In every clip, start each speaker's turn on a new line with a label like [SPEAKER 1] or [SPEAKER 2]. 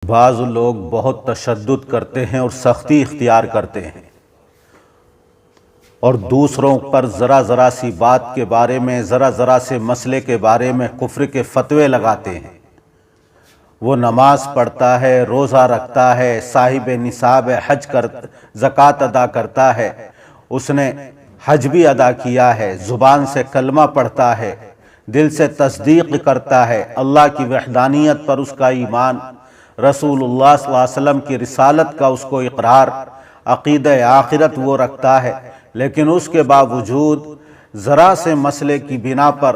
[SPEAKER 1] بعض لوگ بہت تشدد کرتے ہیں اور سختی اختیار کرتے ہیں اور دوسروں پر ذرا سی بات کے بارے میں ذرا سے مسئلے کے بارے میں کفر کے فتوے لگاتے ہیں۔ وہ نماز پڑھتا ہے، روزہ رکھتا ہے، صاحب نصاب حج زکوٰۃ ادا کرتا ہے، اس نے حج بھی ادا کیا ہے، زبان سے کلمہ پڑھتا ہے، دل سے تصدیق کرتا ہے، اللہ کی وحدانیت پر اس کا ایمان، رسول اللہ صلی اللہ علیہ وسلم کی رسالت کا اس کو اقرار، عقیدہ آخرت وہ رکھتا ہے، لیکن اس کے باوجود ذرا سے مسئلے کی بنا پر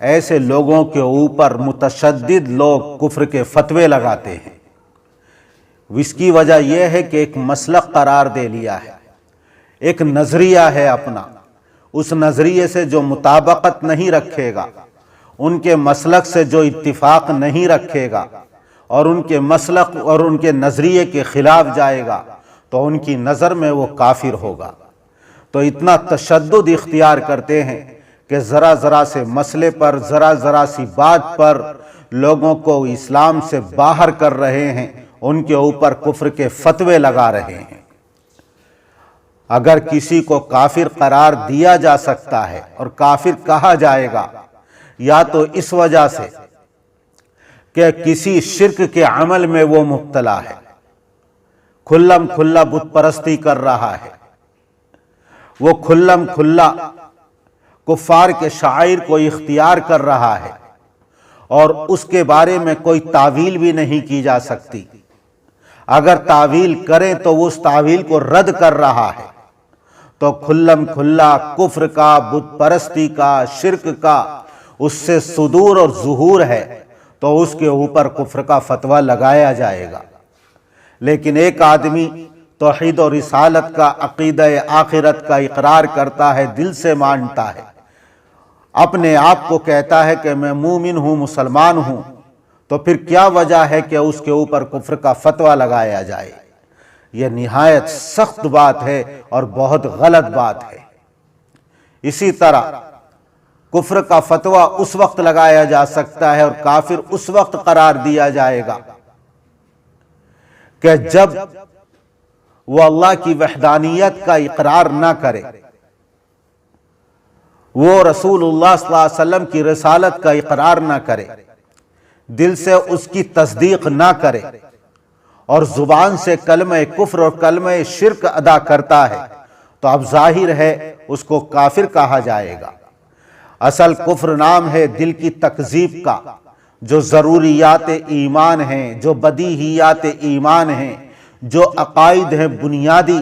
[SPEAKER 1] ایسے لوگوں کے اوپر متشدد لوگ کفر کے فتوے لگاتے ہیں۔ اس کی وجہ یہ ہے کہ ایک مسلک قرار دے لیا ہے، ایک نظریہ ہے اپنا، اس نظریے سے جو مطابقت نہیں رکھے گا، ان کے مسلک سے جو اتفاق نہیں رکھے گا اور ان کے مسلک اور ان کے نظریے کے خلاف جائے گا تو ان کی نظر میں وہ کافر ہوگا۔ تو اتنا تشدد اختیار کرتے ہیں کہ ذرا سے مسئلے پر ذرا سی بات پر لوگوں کو اسلام سے باہر کر رہے ہیں، ان کے اوپر کفر کے فتوے لگا رہے ہیں۔ اگر کسی کو کافر قرار دیا جا سکتا ہے اور کافر کہا جائے گا یا تو اس وجہ سے کہ کسی شرک کے عمل میں وہ مبتلا ہے، کھلم کھلا بت پرستی کر رہا ہے، وہ کھلم کھلا کفار کے شعائر کو اختیار کر رہا ہے اور اس کے بارے میں کوئی تعویل بھی نہیں کی جا سکتی، اگر تعویل کریں تو وہ اس تعویل کو رد کر رہا ہے، تو کھلم کھلا کفر کا، بت پرستی کا، شرک کا اس سے صدور اور ظہور ہے، تو اس کے اوپر کفر کا فتویٰ لگایا جائے گا۔ لیکن ایک آدمی توحید و رسالت کا، عقیدہ آخرت کا اقرار کرتا ہے، دل سے مانتا ہے، اپنے آپ کو کہتا ہے کہ میں مومن ہوں، مسلمان ہوں، تو پھر کیا وجہ ہے کہ اس کے اوپر کفر کا فتویٰ لگایا جائے؟ یہ نہایت سخت بات ہے اور بہت غلط بات ہے۔ اسی طرح کفر کا فتویٰ اس وقت لگایا جا سکتا ہے اور کافر اس وقت قرار دیا جائے گا کہ جب وہ اللہ کی وحدانیت کا اقرار نہ کرے، وہ رسول اللہ صلی اللہ علیہ وسلم کی رسالت کا اقرار نہ کرے، دل سے اس کی تصدیق نہ کرے اور زبان سے کلمہ کفر اور کلمہ شرک ادا کرتا ہے، تو اب ظاہر ہے اس کو کافر کہا جائے گا۔ اصل کفر نام ہے دل کی تکذیب کا، جو ضروریات ایمان ہیں، جو بدیہیات ایمان ہیں، جو عقائد ہیں بنیادی،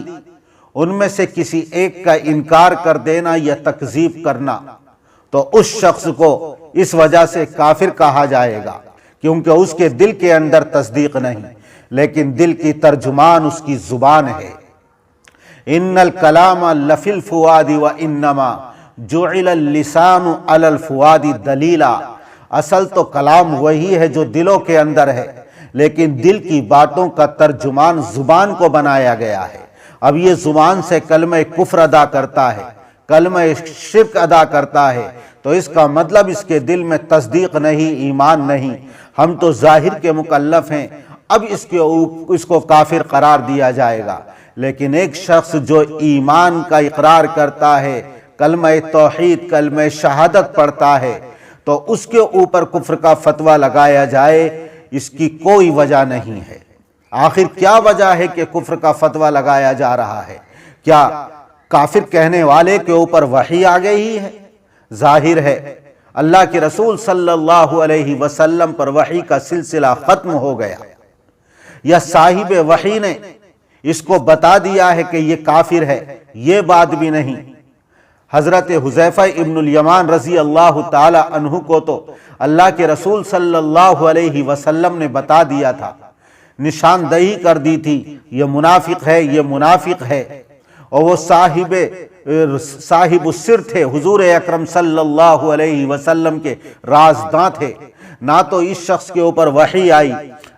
[SPEAKER 1] ان میں سے کسی ایک کا انکار کر دینا یا تکذیب کرنا، تو اس شخص کو اس وجہ سے کافر کہا جائے گا، کیونکہ اس کے دل کے اندر تصدیق نہیں، لیکن دل کی ترجمان اس کی زبان ہے۔ ان الکلام لفی الفؤاد وانما جعل اللسان علی الفؤاد دلیلا، اصل تو کلام وہی ہے جو دلوں کے اندر ہے، لیکن دل کی باتوں کا ترجمان زبان کو بنایا گیا ہے۔ اب یہ زبان سے کلمہ کفر ادا کرتا ہے، کلمہ شرک ادا کرتا ہے، تو اس کا مطلب اس کے دل میں تصدیق نہیں، ایمان نہیں، ہم تو ظاہر کے مکلف ہیں، اب اس کو کافر قرار دیا جائے گا۔ لیکن ایک شخص جو ایمان کا اقرار کرتا ہے، کلمہ توحید، کلمہ شہادت پڑھتا ہے، تو اس کے اوپر کفر کا فتویٰ لگایا جائے، اس کی کوئی وجہ نہیں ہے۔ آخر کیا وجہ ہے کہ کفر کا فتویٰ لگایا جا رہا ہے؟ کیا کافر کہنے والے کے اوپر وحی آ گئی ہے؟ ظاہر ہے اللہ کے رسول صلی اللہ علیہ وسلم پر وحی کا سلسلہ ختم ہو گیا، یا صاحب وحی نے اس کو بتا دیا ہے کہ یہ کافر ہے، یہ بات بھی نہیں۔ حضرت حذیفہ ابن الیمان رضی اللہ تعالی عنہ کو تو اللہ کے رسول صلی اللہ علیہ وسلم نے بتا دیا تھا، نشاندہی کر دی تھی، یہ منافق ہے، یہ منافق ہے، اور وہ صاحب السر تھے، حضور اکرم صلی اللہ علیہ وسلم کے رازداں تھے۔ نہ تو اس شخص کے اوپر وحی آئی،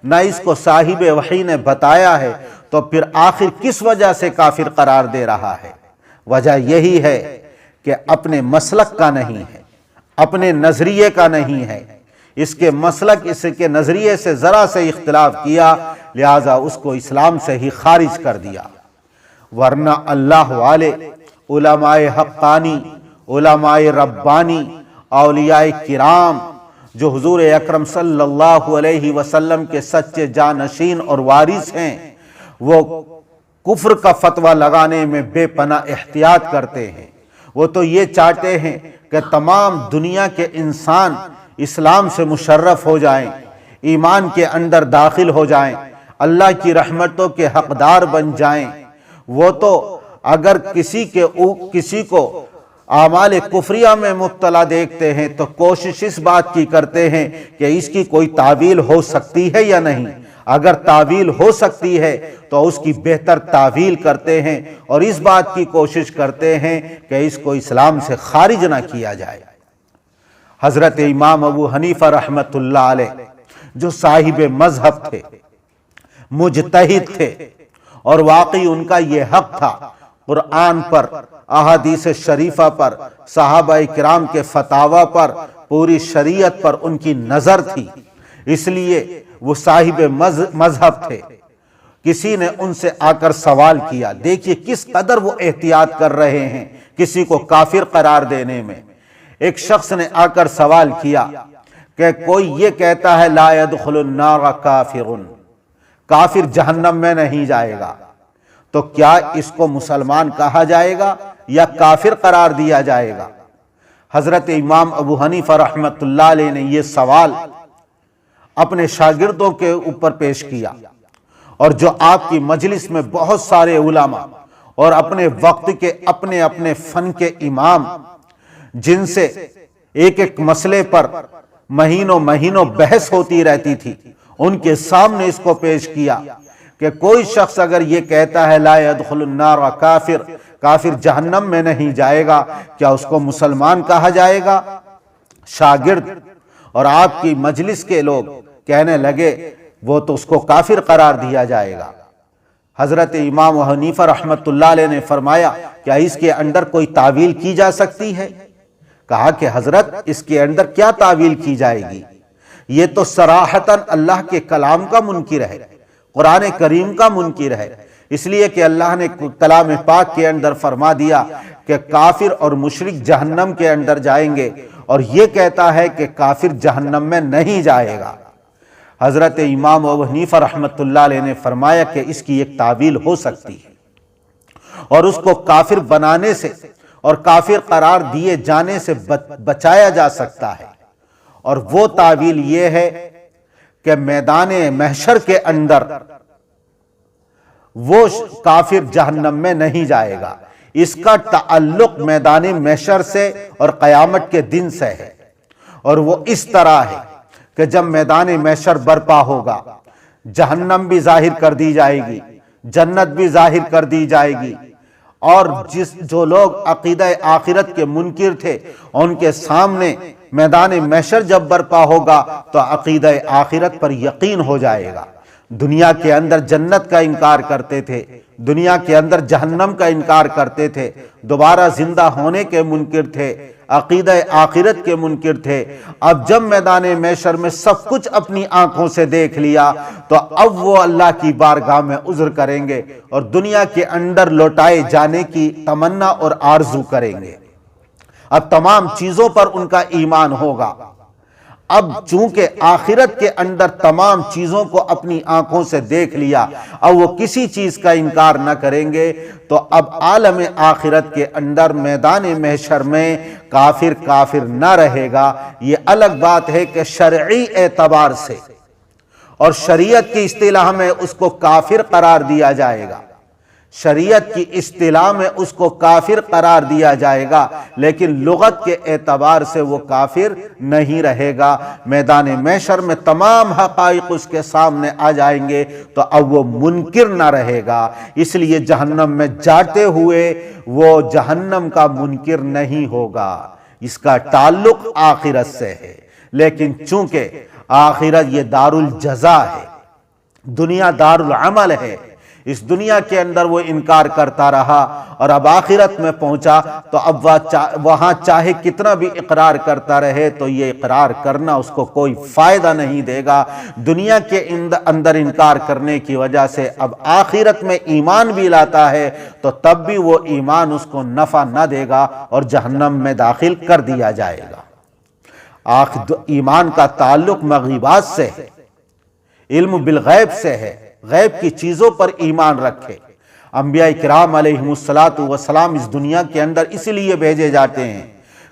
[SPEAKER 1] نہ اس کو صاحب وحی نے بتایا ہے، تو پھر آخر کس وجہ سے کافر قرار دے رہا ہے؟ وجہ یہی ہے کہ اپنے مسلک کا نہیں ہے، اپنے نظریے کا نہیں ہے، اس کے مسلک، اس کے نظریے سے ذرا سے اختلاف کیا، لہذا اس کو اسلام سے ہی خارج کر دیا۔ ورنہ اللہ والے علماء حقانی، علماء ربانی، اولیاء کرام جو حضور اکرم صلی اللہ علیہ وسلم کے سچے جانشین اور وارث ہیں، وہ کفر کا فتویٰ لگانے میں بے پناہ احتیاط کرتے ہیں۔ وہ تو یہ چاہتے ہیں کہ تمام دنیا کے انسان اسلام سے مشرف ہو جائیں، ایمان کے اندر داخل ہو جائیں، اللہ کی رحمتوں کے حقدار بن جائیں۔ وہ تو اگر کسی کو اعمال کفریہ میں مبتلا دیکھتے ہیں تو کوشش اس بات کی کرتے ہیں کہ اس کی کوئی تعویل ہو سکتی ہے یا نہیں، اگر تعویل ہو سکتی ہے تو اس کی بہتر تعویل کرتے ہیں اور اس بات کی کوشش کرتے ہیں کہ اس کو اسلام سے خارج نہ کیا جائے۔ حضرت امام ابو حنیفہ رحمۃ اللہ علیہ جو صاحب مذہب تھے، مجتہد تھے، اور واقعی ان کا یہ حق تھا، قرآن پر، احادیث شریفہ پر، صحابہ کرام کے فتاوی پر، پوری شریعت پر ان کی نظر تھی، اس لیے وہ صاحب مذہب تھے۔ کسی نے ان سے آ کر سوال کیا، دیکھیے کس قدر وہ احتیاط کر رہے ہیں کسی کو کافر قرار دینے میں۔ ایک شخص نے آ کر سوال کیا کہ کوئی یہ کہتا ہے لا يدخل النار کافر، کافر جہنم میں نہیں جائے گا، تو کیا اس کو مسلمان کہا جائے گا یا کافر قرار دیا جائے گا؟ حضرت امام ابو حنیفہ رحمۃ اللہ علیہ نے یہ سوال اپنے شاگردوں کے اوپر پیش کیا، اور جو آپ کی مجلس میں بہت سارے علماء اور اپنے وقت کے اپنے اپنے فن کے امام، جن سے ایک ایک مسئلے پر مہینوں بحث ہوتی رہتی تھی، ان کے سامنے اس کو پیش کیا کہ کوئی شخص اگر یہ کہتا ہے لا يدخل النار کافر، کافر جہنم میں نہیں جائے گا، کیا اس کو مسلمان کہا جائے گا؟ شاگرد اور آپ کی مجلس کے لوگ کہنے لگے وہ تو اس کو کافر قرار دیا جائے گا۔ حضرت امام حنیفہ رحمۃ اللہ علیہ نے فرمایا کیا اس کے اندر کوئی تعویل کی جا سکتی ہے؟ کہا کہ حضرت اس کے اندر کیا تعویل کی جائے گی، یہ تو صراحتاً اللہ کے کلام کا منکر ہے، قرآن کریم کا منکر ہے، اس لیے کہ اللہ نے کلام پاک کے اندر فرما دیا کہ کافر اور مشرک جہنم کے اندر جائیں گے، اور یہ کہتا ہے کہ کافر جہنم میں نہیں جائے گا۔ حضرت امام ابو حنیفہ رحمۃ اللہ علیہ نے فرمایا کہ اس کی ایک تعویل ہو سکتی ہے، اور اس کو کافر بنانے سے اور کافر قرار دیے جانے سے بچایا جا سکتا ہے، اور وہ تعویل یہ ہے کہ میدان محشر کے اندر وہ کافر جہنم میں نہیں جائے گا، اس کا تعلق میدان محشر سے اور قیامت کے دن سے ہے، اور وہ اس طرح ہے کہ جب میدان محشر برپا ہوگا، جہنم بھی ظاہر کر دی جائے گی، جنت بھی ظاہر کر دی جائے گی، اور جو لوگ عقیدہ آخرت کے منکر تھے ان کے سامنے میدان محشر جب برپا ہوگا تو عقیدہ آخرت پر یقین ہو جائے گا۔ دنیا کے اندر جنت کا انکار کرتے تھے، دنیا کے اندر جہنم کا انکار کرتے تھے، دوبارہ زندہ ہونے کے منکر تھے، عقیدہ آخرت کے منکر تھے۔ اب جب میدان محشر میں سب کچھ اپنی آنکھوں سے دیکھ لیا تو اب وہ اللہ کی بارگاہ میں عذر کریں گے اور دنیا کے اندر لوٹائے جانے کی تمنا اور آرزو کریں گے۔ اب تمام چیزوں پر ان کا ایمان ہوگا۔ اب چونکہ آخرت کے اندر تمام چیزوں کو اپنی آنکھوں سے دیکھ لیا، اب وہ کسی چیز کا انکار نہ کریں گے، تو اب عالم آخرت کے اندر میدان محشر میں کافر نہ رہے گا۔ یہ الگ بات ہے کہ شرعی اعتبار سے اور شریعت کی اصطلاح میں اس کو کافر قرار دیا جائے گا، شریعت کی اصطلاح میں اس کو کافر قرار دیا جائے گا، لیکن لغت کے اعتبار سے وہ کافر نہیں رہے گا۔ میدان محشر میں تمام حقائق اس کے سامنے آ جائیں گے تو اب وہ منکر نہ رہے گا، اس لیے جہنم میں جاتے ہوئے وہ جہنم کا منکر نہیں ہوگا، اس کا تعلق آخرت سے ہے۔ لیکن چونکہ آخرت یہ دار الجزا ہے، دنیا دار العمل ہے، اس دنیا کے اندر وہ انکار کرتا رہا اور اب آخرت میں پہنچا تو اب وہاں چاہے کتنا بھی اقرار کرتا رہے تو یہ اقرار کرنا اس کو کوئی فائدہ نہیں دے گا۔ دنیا کے اندر انکار کرنے کی وجہ سے اب آخرت میں ایمان بھی لاتا ہے تو تب بھی وہ ایمان اس کو نفع نہ دے گا اور جہنم میں داخل کر دیا جائے گا۔ ایمان کا تعلق مغیبات سے ہے، علم بالغیب سے ہے، غیب کی چیزوں پر ایمان رکھے۔ انبیاء کرام علیہم السلام اس دنیا کے اندر اس لیے بھیجے جاتے ہیں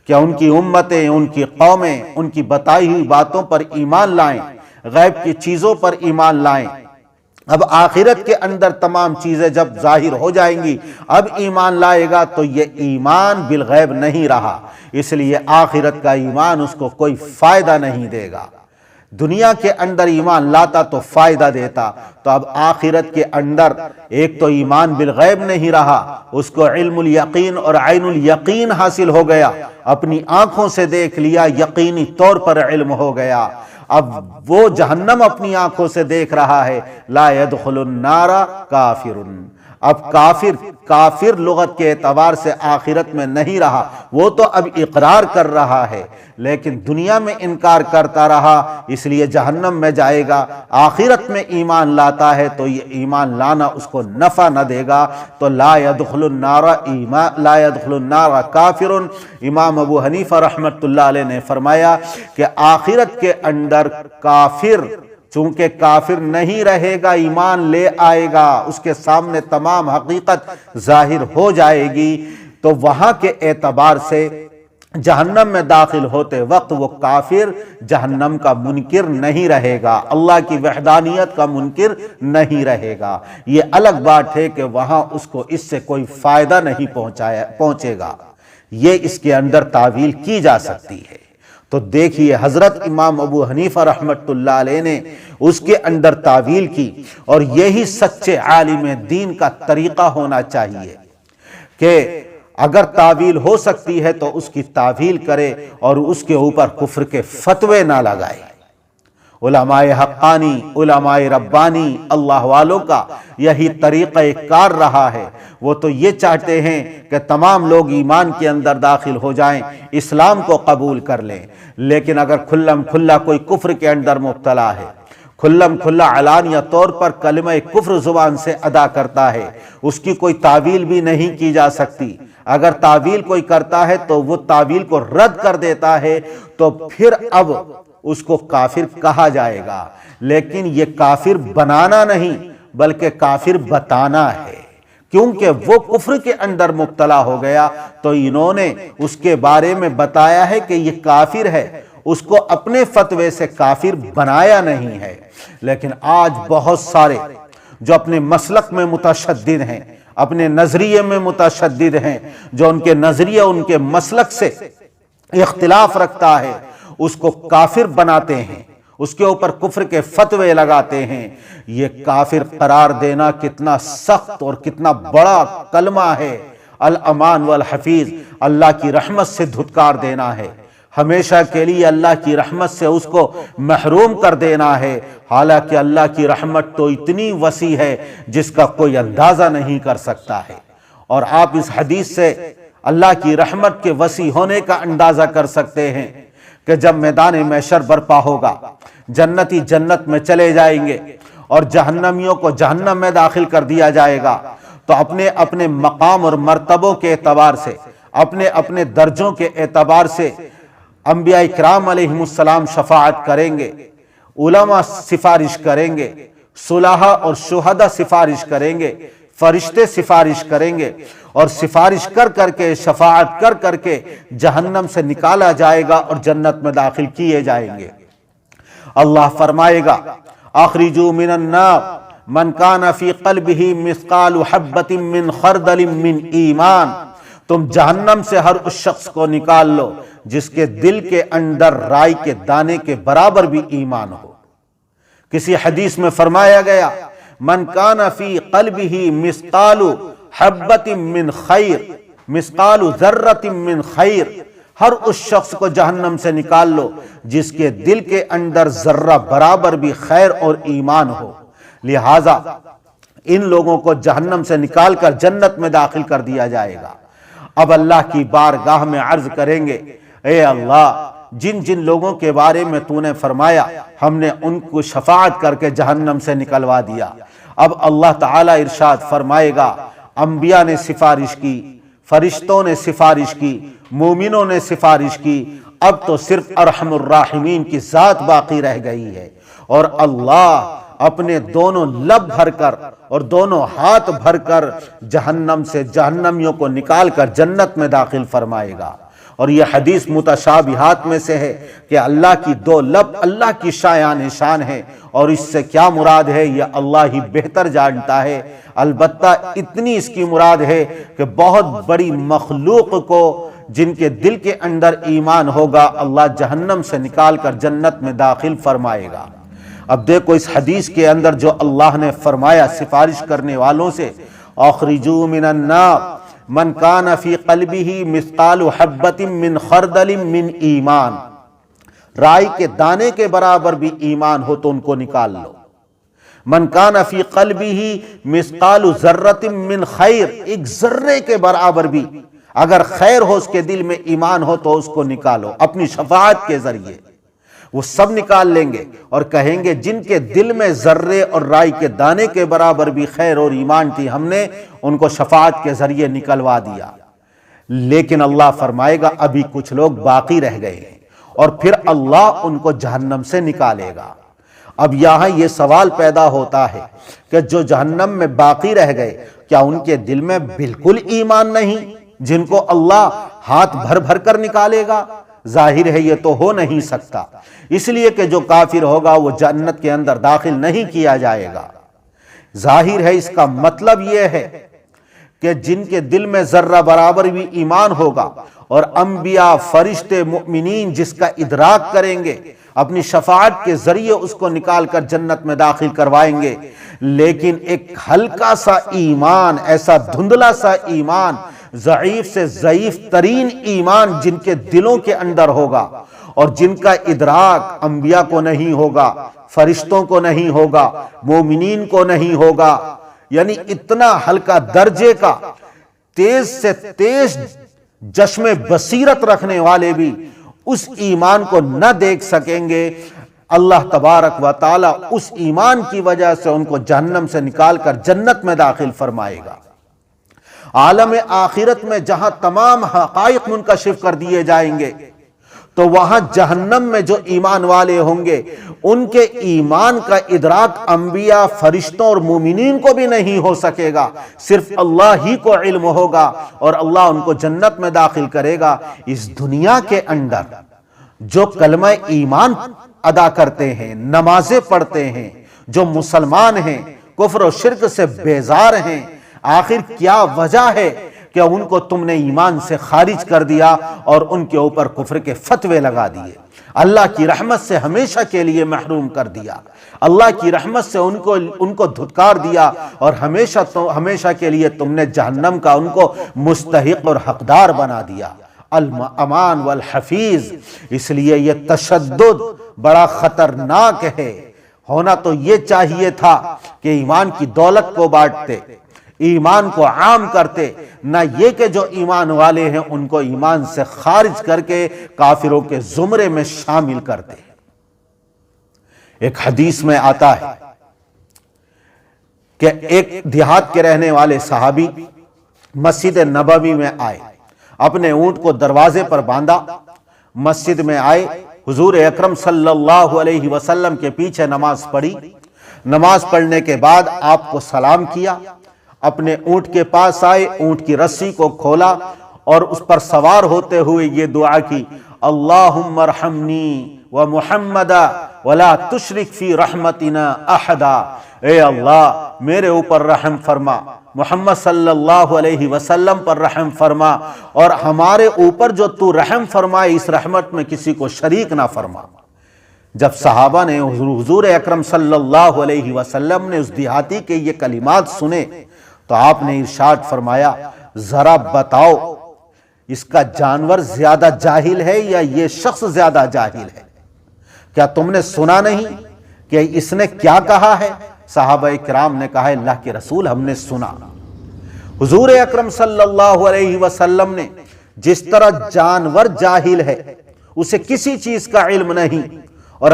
[SPEAKER 1] کہ ان کی امتیں، ان کی قومیں ان کی بتائی ہوئی باتوں پر ایمان لائیں، غیب کی چیزوں پر ایمان لائیں۔ اب آخرت کے اندر تمام چیزیں جب ظاہر ہو جائیں گی اب ایمان لائے گا تو یہ ایمان بالغیب نہیں رہا، اس لیے آخرت کا ایمان اس کو کوئی فائدہ نہیں دے گا۔ دنیا کے اندر ایمان لاتا تو فائدہ دیتا، تو اب آخرت کے اندر ایک تو ایمان بالغیب نہیں رہا، اس کو علم الیقین اور عین الیقین حاصل ہو گیا، اپنی آنکھوں سے دیکھ لیا، یقینی طور پر علم ہو گیا۔ اب وہ جہنم اپنی آنکھوں سے دیکھ رہا ہے، لا يدخل النار کافر۔ اب کافر لغت کے اعتبار سے آخرت میں نہیں رہا، وہ تو اب اقرار کر رہا ہے لیکن دنیا میں انکار کرتا رہا، اس لیے جہنم میں جائے گا۔ آخرت میں ایمان لاتا ہے تو یہ ایمان لانا اس کو نفع نہ دے گا، تو لا يدخل النار کافر۔ امام ابو حنیفہ رحمۃ اللہ علیہ نے فرمایا کہ آخرت کے اندر کافر چونکہ کافر نہیں رہے گا، ایمان لے آئے گا، اس کے سامنے تمام حقیقت ظاہر ہو جائے گی، تو وہاں کے اعتبار سے جہنم میں داخل ہوتے وقت وہ کافر جہنم کا منکر نہیں رہے گا، اللہ کی وحدانیت کا منکر نہیں رہے گا۔ یہ الگ بات ہے کہ وہاں اس کو اس سے کوئی فائدہ نہیں پہنچے گا، یہ اس کے اندر تعویل کی جا سکتی ہے۔ تو دیکھیے حضرت امام ابو حنیفہ رحمۃ اللہ علیہ نے اس کے اندر تعویل کی، اور یہی سچے عالم دین کا طریقہ ہونا چاہیے کہ اگر تعویل ہو سکتی ہے تو اس کی تعویل کرے اور اس کے اوپر کفر کے فتوے نہ لگائے۔ علماء حقانی، علماء ربانی، اللہ والوں کا یہی طریقہ کار رہا ہے۔ وہ تو یہ چاہتے ہیں کہ تمام لوگ ایمان کے اندر داخل ہو جائیں، اسلام کو قبول کر لیں، لیکن اگر کھلم کھلا کوئی کفر کے اندر مبتلا ہے، کھلم کھلا علانیہ طور پر کلمہ کفر زبان سے ادا کرتا ہے، اس کی کوئی تعویل بھی نہیں کی جا سکتی۔ اگر تعویل کوئی کرتا ہے تو وہ تعویل کو رد کر دیتا ہے، تو پھر اب اس کو کافر کہا جائے گا، لیکن یہ کافر بنانا نہیں بلکہ کافر بتانا ہے، کیونکہ وہ کفر کے اندر مبتلا ہو گیا تو انہوں نے اس کے بارے میں بتایا ہے کہ یہ کافر ہے، اس کو اپنے فتوے سے کافر بنایا نہیں ہے۔ لیکن آج بہت سارے جو اپنے مسلک میں متشدد ہیں، اپنے نظریے میں متشدد ہیں، جو ان کے نظریے ان کے مسلک سے اختلاف رکھتا ہے، اس کو کافر بناتے ہیں، اس کے اوپر کفر کے فتوے لگاتے ہیں۔ یہ کافر قرار دینا کتنا سخت اور کتنا بڑا کلمہ ہے۔ الامان والحفیظ، اللہ کی رحمت سے دھتکار دینا ہے، ہمیشہ کے لیے اللہ کی رحمت سے اس کو محروم کر دینا ہے، حالانکہ اللہ کی رحمت تو اتنی وسیع ہے جس کا کوئی اندازہ نہیں کر سکتا ہے۔ اور آپ اس حدیث سے اللہ کی رحمت کے وسیع ہونے کا اندازہ کر سکتے ہیں کہ جب میدان محشر برپا ہوگا، جنتی جنت میں چلے جائیں گے اور جہنمیوں کو جہنم میں داخل کر دیا جائے گا، تو اپنے اپنے مقام اور مرتبوں کے اعتبار سے، اپنے اپنے درجوں کے اعتبار سے انبیاء کرام علیہم السلام شفاعت کریں گے، علماء سفارش کریں گے، صلحاء اور شہداء سفارش کریں گے، فرشتے سفارش کریں گے، اور سفارش کر کر کے، شفاعت کر کر کے جہنم سے نکالا جائے گا اور جنت میں داخل کیے جائیں گے۔ اللہ فرمائے گا اخرجوا من النار من کان فی قلبہ مثقال حبۃ من خردل من ایمان، تم جہنم سے ہر اس شخص کو نکال لو جس کے دل کے اندر رائی کے دانے کے برابر بھی ایمان ہو۔ کسی حدیث میں فرمایا گیا من کان فی قلبہ مثقال حبۃ من خیر، مثقال ذرۃ من خیر، ہر اس شخص کو جہنم سے نکال لو جس کے دل کے اندر ذرہ برابر بھی خیر اور ایمان ہو۔ لہذا ان لوگوں کو جہنم سے نکال کر جنت میں داخل کر دیا جائے گا۔ اب اللہ کی بارگاہ میں عرض کریں گے، اے اللہ، جن جن لوگوں کے بارے میں تو نے فرمایا ہم نے ان کو شفاعت کر کے جہنم سے نکلوا دیا۔ اب اللہ تعالیٰ ارشاد فرمائے گا، انبیاء نے سفارش کی، فرشتوں نے سفارش کی، مومنوں نے سفارش کی، اب تو صرف ارحم الراحمین کی ذات باقی رہ گئی ہے، اور اللہ اپنے دونوں لب بھر کر اور دونوں ہاتھ بھر کر جہنم سے جہنمیوں کو نکال کر جنت میں داخل فرمائے گا۔ اور یہ حدیث متشابہات میں سے ہے کہ اللہ کی دو لب اللہ کی شایان شان ہے، اور اس سے کیا مراد ہے یہ اللہ ہی بہتر جانتا ہے۔ البتہ اتنی اس کی مراد ہے کہ بہت بڑی مخلوق کو جن کے دل کے اندر ایمان ہوگا اللہ جہنم سے نکال کر جنت میں داخل فرمائے گا۔ اب دیکھو اس حدیث کے اندر جو اللہ نے فرمایا سفارش کرنے والوں سے، اخرجوا من النار من کان فی قلبہ مثقال حبۃ من خردل من ایمان، رائی کے دانے کے برابر بھی ایمان ہو تو ان کو نکال لو۔ من کان فی قلبہ مثقال ذرۃ من خیر، ایک ذرے کے برابر بھی اگر خیر ہو اس کے دل میں ایمان ہو تو اس کو نکالو اپنی شفاعت کے ذریعے۔ وہ سب نکال لیں گے اور کہیں گے جن کے دل میں ذرے اور رائی کے دانے کے برابر بھی خیر اور ایمان تھی ہم نے ان کو شفاعت کے ذریعے نکلوا دیا۔ لیکن اللہ فرمائے گا ابھی کچھ لوگ باقی رہ گئے ہیں، اور پھر اللہ ان کو جہنم سے نکالے گا۔ اب یہاں یہ سوال پیدا ہوتا ہے کہ جو جہنم میں باقی رہ گئے کیا ان کے دل میں بالکل ایمان نہیں جن کو اللہ ہاتھ بھر بھر کر نکالے گا؟ ظاہر ہے یہ تو ہو نہیں سکتا، اس لیے کہ جو کافر ہوگا وہ جنت کے اندر داخل نہیں کیا جائے گا۔ ظاہر ہے اس کا مطلب یہ ہے کہ جن کے دل میں ذرہ برابر بھی ایمان ہوگا اور انبیاء، فرشتے، مؤمنین جس کا ادراک کریں گے اپنی شفاعت کے ذریعے اس کو نکال کر جنت میں داخل کروائیں گے، لیکن ایک ہلکا سا ایمان، ایسا دھندلا سا ایمان، ضعیف سے ضعیف ترین ایمان جن کے دلوں کے اندر ہوگا اور جن کا ادراک انبیاء کو نہیں ہوگا، فرشتوں کو نہیں ہوگا، مومنین کو نہیں ہوگا، یعنی اتنا ہلکا درجے کا تیز سے تیز چشم بصیرت رکھنے والے بھی اس ایمان کو نہ دیکھ سکیں گے، اللہ تبارک و تعالی اس ایمان کی وجہ سے ان کو جہنم سے نکال کر جنت میں داخل فرمائے گا۔ عالم آخرت میں جہاں تمام حقائق منکشف کر دیے جائیں گے تو وہاں جہنم میں جو ایمان والے ہوں گے ان کے ایمان کا ادراک انبیاء، فرشتوں اور مومنین کو بھی نہیں ہو سکے گا، صرف اللہ ہی کو علم ہوگا اور اللہ ان کو جنت میں داخل کرے گا۔ اس دنیا کے اندر جو کلمہ ایمان ادا کرتے ہیں، نمازیں پڑھتے ہیں، جو مسلمان ہیں، کفر و شرک سے بیزار ہیں، آخر کیا وجہ ہے کہ ان کو تم نے ایمان سے خارج کر دیا اور ان کے اوپر کفر کے فتوے لگا دیے، اللہ کی رحمت سے ہمیشہ کے لیے محروم کر دیا، اللہ کی رحمت سے ان کو دھتکار دیا اور ہمیشہ کے لیے تم نے جہنم کا ان کو مستحق اور حقدار بنا دیا۔ الامان والحفیظ، اس لیے یہ تشدد بڑا خطرناک ہے۔ ہونا تو یہ چاہیے تھا کہ ایمان کی دولت کو بانٹتے، ایمان کو عام کرتے، نہ یہ کہ جو ایمان والے ہیں ان کو ایمان سے خارج کر کے کافروں کے زمرے میں شامل کرتے۔ ایک حدیث میں آتا ہے کہ ایک دیہات کے رہنے والے صحابی مسجد نبوی میں آئے، اپنے اونٹ کو دروازے پر باندھا، مسجد میں آئے، حضور اکرم صلی اللہ علیہ وسلم کے پیچھے نماز پڑھی، نماز پڑھنے کے بعد آپ کو سلام کیا، اپنے اونٹ کے پاس آئے، اونٹ کی رسی کو کھولا اور اس پر سوار ہوتے ہوئے یہ دعا کی، اللہم ارحمنی ومحمدا ولا تشرک فی رحمتنا احدا، اے اللہ میرے اوپر رحم فرما، محمد صلی اللہ علیہ وسلم پر رحم فرما، اور ہمارے اوپر جو تو رحم فرمائے اس رحمت میں کسی کو شریک نہ فرما۔ جب صحابہ نے حضور اکرم صلی اللہ علیہ وسلم نے اس دیہاتی کے یہ کلمات سنے تو آپ نے ارشاد فرمایا، ذرا بتاؤ اس کا جانور زیادہ جاہل ہے یا یہ شخص زیادہ جاہل ہے؟ کیا تم نے سنا نہیں کہ اس نے کیا کہا ہے؟ صحابہ کرام نے کہا اللہ کے رسول ہم نے سنا حضور اکرم صلی اللہ علیہ وسلم نے جس طرح جانور جاہل ہے اسے کسی چیز کا علم نہیں، اور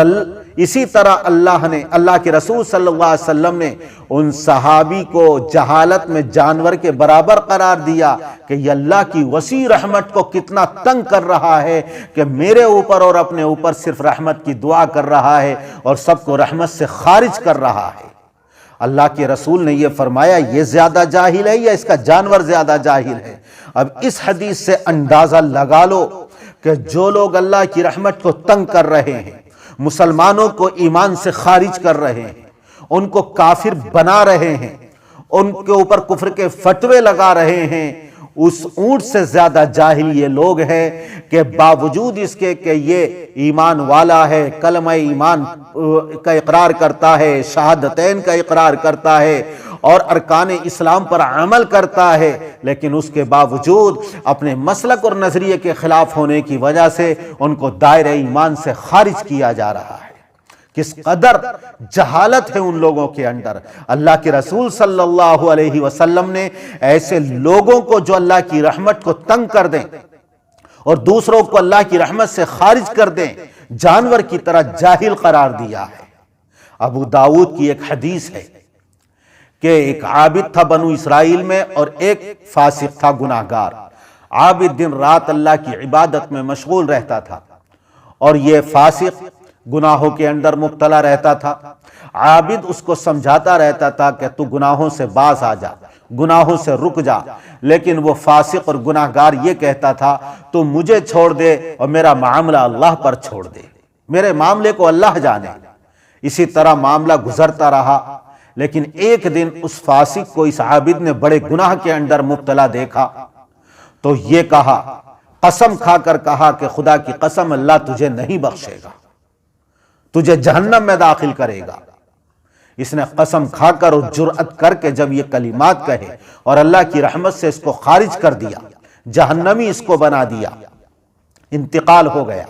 [SPEAKER 1] اسی طرح اللہ کے رسول صلی اللہ علیہ وسلم نے ان صحابی کو جہالت میں جانور کے برابر قرار دیا کہ یہ اللہ کی وسیع رحمت کو کتنا تنگ کر رہا ہے کہ میرے اوپر اور اپنے اوپر صرف رحمت کی دعا کر رہا ہے اور سب کو رحمت سے خارج کر رہا ہے۔ اللہ کے رسول نے یہ فرمایا یہ زیادہ جاہل ہے یا اس کا جانور زیادہ جاہل ہے؟ اب اس حدیث سے اندازہ لگا لو کہ جو لوگ اللہ کی رحمت کو تنگ کر رہے ہیں، مسلمانوں کو ایمان سے خارج کر رہے ہیں، ان کو کافر بنا رہے ہیں، ان کے اوپر کفر کے فتوے لگا رہے ہیں، اس اونٹ سے زیادہ جاہل یہ لوگ ہیں کہ باوجود اس کے کہ یہ ایمان والا ہے، کلمہ ایمان کا اقرار کرتا ہے، شہادتین کا اقرار کرتا ہے اور ارکان اسلام پر عمل کرتا ہے، لیکن اس کے باوجود اپنے مسلک اور نظریے کے خلاف ہونے کی وجہ سے ان کو دائرہ ایمان سے خارج کیا جا رہا ہے۔ کس قدر جہالت ہے ان لوگوں کے اندر۔ اللہ کے رسول صلی اللہ علیہ وسلم نے ایسے لوگوں کو جو اللہ کی رحمت کو تنگ کر دیں اور دوسروں کو اللہ کی رحمت سے خارج کر دیں، جانور کی طرح جاہل قرار دیا ہے۔ ابو داؤد کی ایک حدیث ہے کہ ایک عابد تھا بنو اسرائیل میں اور ایک فاسق تھا، گناہگار۔ عابد دن رات اللہ کی عبادت میں مشغول رہتا تھا اور یہ فاسق گناہوں کے اندر مبتلا رہتا تھا۔ عابد اس کو سمجھاتا رہتا تھا کہ تو گناہوں سے باز آ جا، گناہوں سے رک جا، لیکن وہ فاسق اور گناہگار یہ کہتا تھا تو مجھے چھوڑ دے اور میرا معاملہ اللہ پر چھوڑ دے، میرے معاملے کو اللہ جانے۔ اسی طرح معاملہ گزرتا رہا، لیکن ایک دن اس فاسق کو اس عابد نے بڑے گناہ کے اندر مبتلا دیکھا تو یہ کہا، قسم کھا کر کہا کہ خدا کی قسم اللہ تجھے نہیں بخشے گا، تجھے جہنم میں داخل کرے گا۔ اس نے قسم کھا کر اور جرأت کر کے جب یہ کلمات کہے اور اللہ کی رحمت سے اس کو خارج کر دیا، جہنمی اس کو بنا دیا، انتقال ہو گیا۔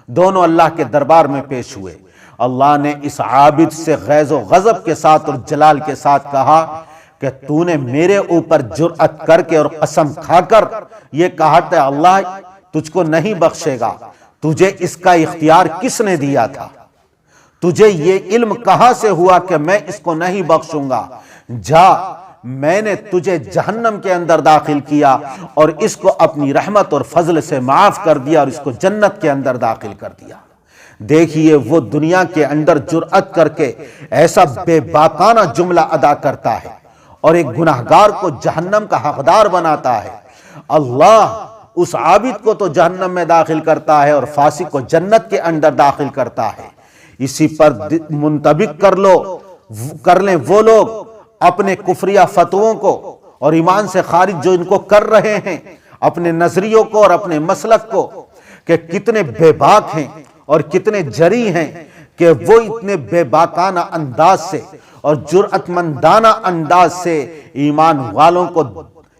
[SPEAKER 1] دونوں اللہ کے دربار میں پیش ہوئے۔ اللہ نے اس عابد سے غیظ و غضب کے ساتھ اور جلال کے ساتھ کہا کہ تو نے میرے اوپر جرأت کر کے اور قسم کھا کر یہ کہا کہ اللہ تجھ کو نہیں بخشے گا، تجھے اس کا اختیار کس نے دیا تھا؟ تجھے یہ علم کہاں سے ہوا کہ میں اس کو نہیں بخشوں گا؟ جا، میں نے تجھے جہنم کے اندر داخل کیا اور اس کو اپنی رحمت اور فضل سے معاف کر دیا اور اس کو جنت کے اندر داخل کر دیا۔ دیکھیے وہ دنیا کے اندر جرأت کر کے ایسا بے باکانہ جملہ ادا کرتا ہے اور ایک گناہگار کو جہنم کا حقدار بناتا ہے۔ اللہ اس عابد کو تو جہنم میں داخل کرتا ہے اور فاسق کو جنت کے اندر داخل کرتا ہے۔ اسی پر منطبق کر لیں وہ لوگ اپنے کفریہ فتووں کو اور ایمان سے خارج جو ان کو کر رہے ہیں، اپنے نظریوں کو اور اپنے مسلک کو، کہ کتنے بے باک ہیں اور کتنے جری ہیں کہ وہ اتنے بے باکانہ انداز سے اور جرأت مندانہ انداز سے ایمان والوں کو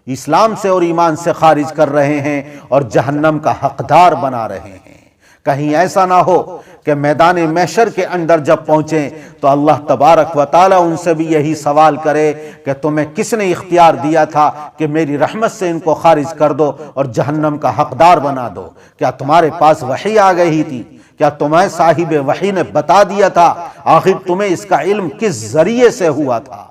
[SPEAKER 1] اسلام سے اور ایمان سے خارج کر رہے ہیں اور جہنم کا حقدار بنا رہے ہیں۔ کہیں ایسا نہ ہو کہ میدان محشر کے اندر جب پہنچیں تو اللہ تبارک و تعالی ان سے بھی یہی سوال کرے کہ تمہیں کس نے اختیار دیا تھا کہ میری رحمت سے ان کو خارج کر دو اور جہنم کا حقدار بنا دو؟ کیا تمہارے پاس وحی آ گئی تھی؟ کیا تمہیں صاحب وحی نے بتا دیا تھا؟ آخر تمہیں اس کا علم کس ذریعے سے ہوا تھا؟